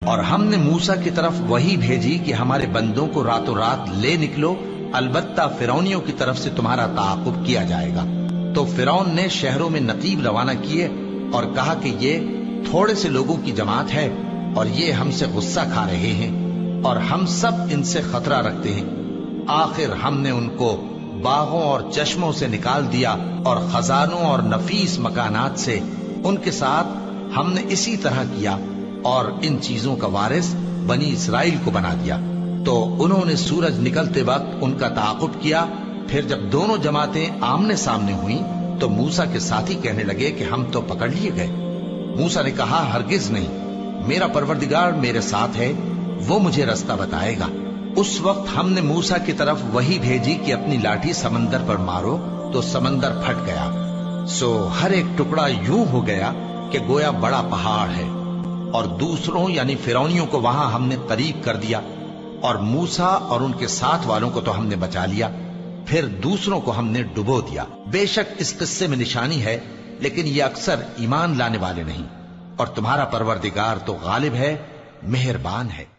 اور ہم نے موسیٰ کی طرف وحی بھیجی کہ ہمارے بندوں کو راتوں رات لے نکلو، البتہ فرعونیوں کی طرف سے تمہارا تعاقب کیا جائے گا۔ تو فرعون نے شہروں میں نقیب روانہ کیے اور کہا کہ یہ تھوڑے سے لوگوں کی جماعت ہے اور یہ ہم سے غصہ کھا رہے ہیں اور ہم سب ان سے خطرہ رکھتے ہیں۔ آخر ہم نے ان کو باغوں اور چشموں سے نکال دیا اور خزانوں اور نفیس مکانات سے۔ ان کے ساتھ ہم نے اسی طرح کیا اور ان چیزوں کا وارث بنی اسرائیل کو بنا دیا۔ تو انہوں نے سورج نکلتے وقت ان کا تعاقب کیا۔ پھر جب دونوں جماعتیں آمنے سامنے ہوئیں تو موسیٰ کے ساتھی کہنے لگے کہ ہم تو پکڑ لیے گئے۔ موسیٰ نے کہا ہرگز نہیں، میرا پروردگار میرے ساتھ ہے، وہ مجھے رستہ بتائے گا۔ اس وقت ہم نے موسیٰ کی طرف وحی بھیجی کہ اپنی لاٹھی سمندر پر مارو، تو سمندر پھٹ گیا، سو ہر ایک ٹکڑا یوں ہو گیا کہ گویا بڑا پہاڑ ہے۔ اور دوسروں یعنی فرعونیوں کو وہاں ہم نے قریب کر دیا، اور موسیٰ اور ان کے ساتھ والوں کو تو ہم نے بچا لیا، پھر دوسروں کو ہم نے ڈبو دیا۔ بے شک اس قصے میں نشانی ہے، لیکن یہ اکثر ایمان لانے والے نہیں، اور تمہارا پروردگار تو غالب ہے، مہربان ہے۔